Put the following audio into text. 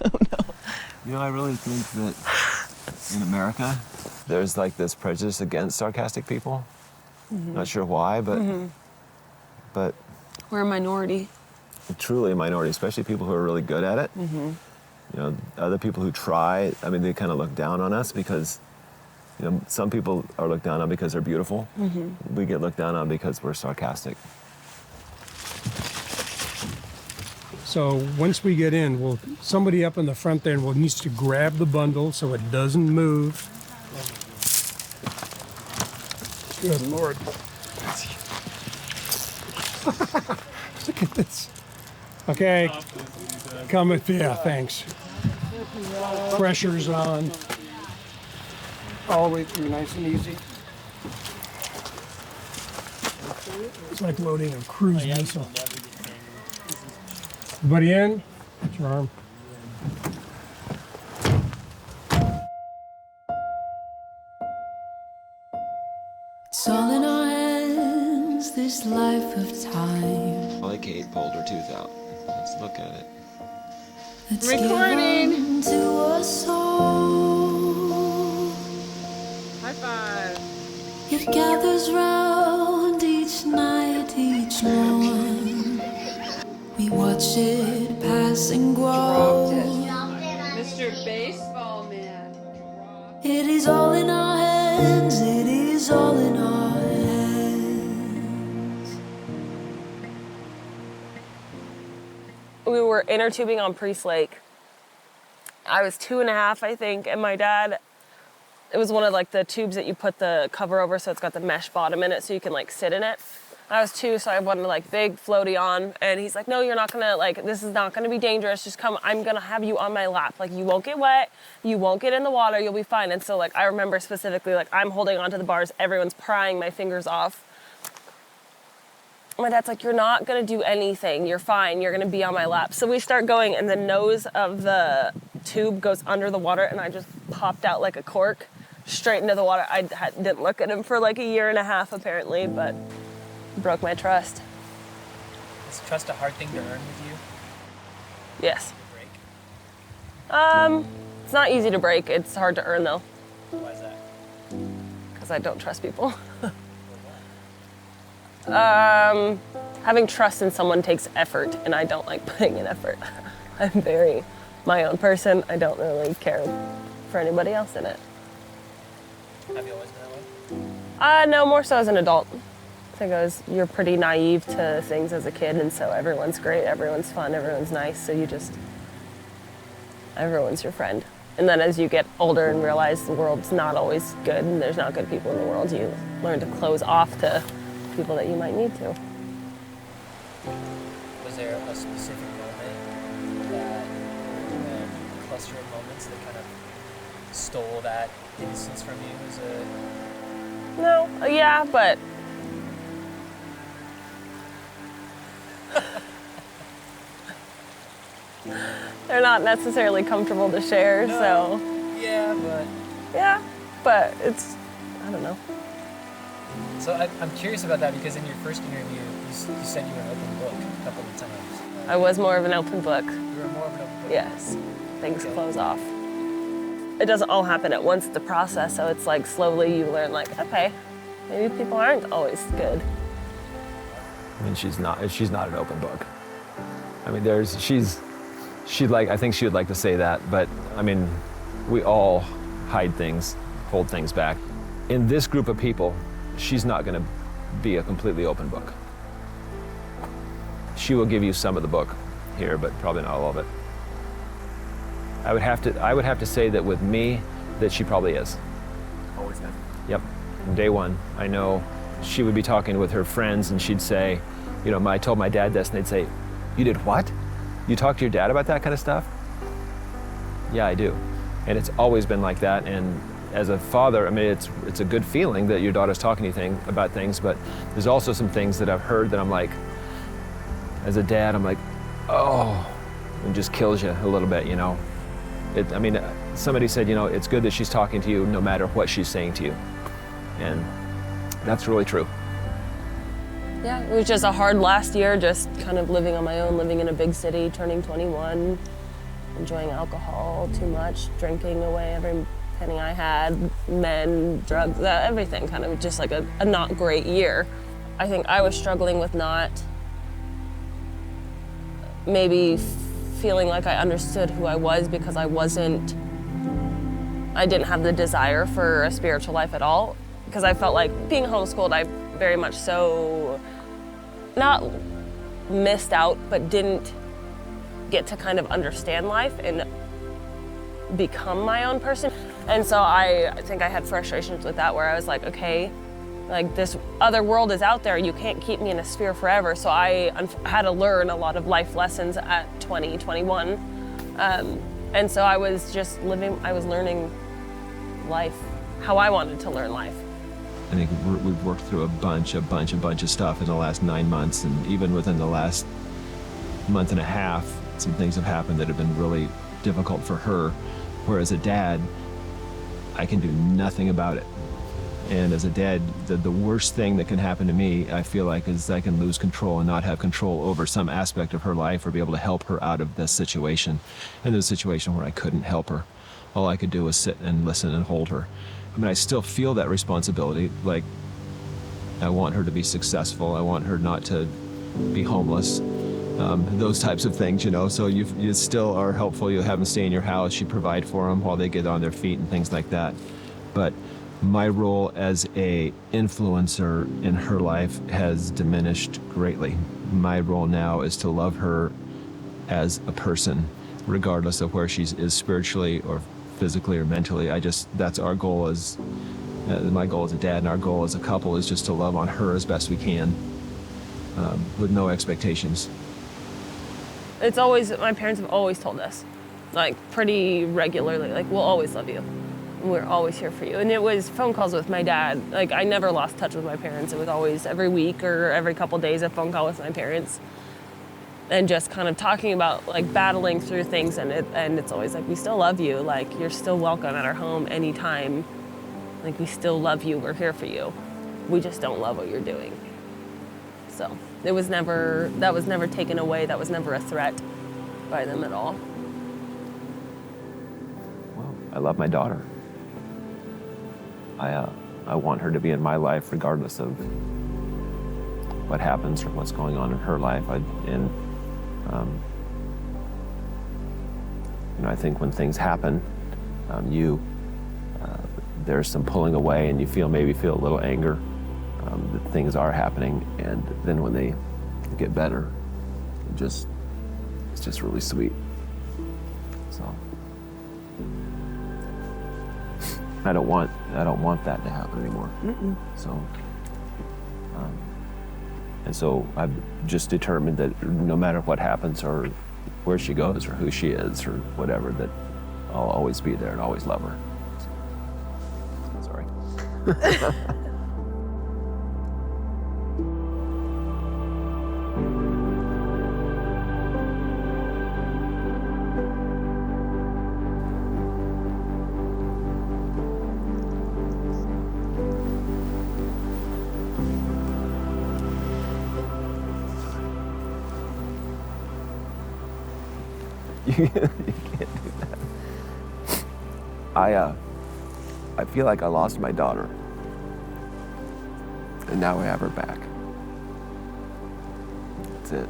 Oh no. You know, I really think that in America, there's like this prejudice against sarcastic people. Not sure why, but We're a minority. truly a minority, especially people who are really good at it. You know, other people who try, I mean, they kind of look down on us because, you know, some people are looked down on because they're beautiful. We get looked down on because we're sarcastic. So once we get in, somebody up in the front there needs to grab the bundle so it doesn't move. Good Lord. Look at this. Okay. Come with, yeah, thanks. Pressure's on. All the way through, nice and easy. It's like loading a cruise missile. Everybody in? Put your arm. It's all in our hands, this life of time. I like Kate pulled her tooth out. Let's look at it. It's Recording. given to us all. High five. It gathers round each night, each morn. We watch it pass and grow. Mr. Baseball Man. It is all in our hands, it is all in our hands. We were inner tubing on Priest Lake. I was 2.5, I think, and my dad, it was one of like the tubes that you put the cover over so it's got the mesh bottom in it so you can like sit in it. I was 2, so I wanted like big floaty on, and he's like, no, you're not gonna, like, this is not gonna be dangerous, just come, I'm gonna have you on my lap. Like, you won't get wet, you won't get in the water, you'll be fine. And so like, I remember specifically, like, I'm holding onto the bars, everyone's prying my fingers off. My dad's like, you're not gonna do anything, you're fine, you're gonna be on my lap. So we start going, and the nose of the tube goes under the water, and I just popped out like a cork straight into the water. I didn't look at him for like 1.5 years, apparently, but broke my trust. Is trust a hard thing to earn with you? Yes. Break? It's not easy to break. It's hard to earn, though, Why is that? because I don't trust people. Having trust in someone takes effort, and I don't like putting in effort. I'm very my own person. I don't really care for anybody else in it. Have you always been that way? No, more so as an adult. I think you're pretty naive to things as a kid, and so everyone's great, everyone's fun, everyone's nice, so everyone's your friend. And then as you get older and realize the world's not always good and there's not good people in the world, you learn to close off to people that you might need to. Was there a specific moment that, cluster of moments that kind of stole that innocence from you as a... No, yeah, but they're not necessarily comfortable to share, so Yeah, but it's, I don't know. So I'm curious about that because in your first interview, you said you were an open book a couple of times. I was more of an open book. You were more of an open book? Yes, things Okay. close off. It doesn't all happen at once, it's a process, so it's like slowly you learn like, okay, maybe people aren't always good. I mean, she's not an open book. I mean, I think she would like to say that, but I mean, we all hide things, hold things back. In this group of people, she's not gonna be a completely open book. She will give you some of the book here, but probably not all of it. I would have to say that with me, that she probably is. Always has. Yep, from day one. I know she would be talking with her friends and she'd say, you know, I told my dad this, and they'd say, you did what? You talk to your dad about that kind of stuff? Yeah, I do. And it's always been like that. And as a father, I mean, it's a good feeling that your daughter's talking to you about things, but there's also some things that I've heard that I'm like, as a dad, I'm like, oh, it just kills you a little bit, you know? Somebody said, you know, it's good that she's talking to you no matter what she's saying to you. And that's really true. Yeah, it was just a hard last year, just kind of living on my own, living in a big city, turning 21, enjoying alcohol too much, drinking away every penny I had, men, drugs, everything, kind of just like a not great year. I think I was struggling with not maybe feeling like I understood who I was because I didn't have the desire for a spiritual life at all. Because I felt like being homeschooled, I very much so not missed out, but didn't get to kind of understand life and become my own person. And so I think I had frustrations with that, where I was like, okay, like this other world is out there, you can't keep me in a sphere forever. So I had to learn a lot of life lessons at 20, 21. And so I was just I was learning life, how I wanted to learn life. I think we've worked through a bunch of stuff in the last 9 months, and even within the last month and a half, some things have happened that have been really difficult for her. Whereas a dad, I can do nothing about it. And as a dad, the worst thing that can happen to me, I feel like, is I can lose control and not have control over some aspect of her life or be able to help her out of this situation. And there's a situation where I couldn't help her. All I could do was sit and listen and hold her. I mean, I still feel that responsibility. Like, I want her to be successful. I want her not to be homeless. Those types of things, you know. So you still are helpful. You have them stay in your house. You provide for them while they get on their feet and things like that. But my role as a influencer in her life has diminished greatly. My role now is to love her as a person, regardless of where she is spiritually or physically or mentally. That's our goal as, my goal as a dad and our goal as a couple is just to love on her as best we can, with no expectations. It's always, my parents have always told us, like pretty regularly, like, we'll always love you. We're always here for you. And it was phone calls with my dad. Like, I never lost touch with my parents. It was always every week or every couple days a phone call with my parents. And just kind of talking about like battling through things, and it's always like, we still love you. Like, you're still welcome at our home anytime. Like, we still love you. We're here for you. We just don't love what you're doing. So that was never taken away. That was never a threat by them at all. Well, I love my daughter. I want her to be in my life regardless of what happens or what's going on in her life. I think when things happen, there's some pulling away, and you maybe feel a little anger that things are happening, and then when they get better, it's just really sweet. So I don't want that to happen anymore. Mm-mm. So. And so I've just determined that no matter what happens or where she goes or who she is or whatever, that I'll always be there and always love her. Sorry. You can't do that. I feel like I lost my daughter, and now I have her back. That's it.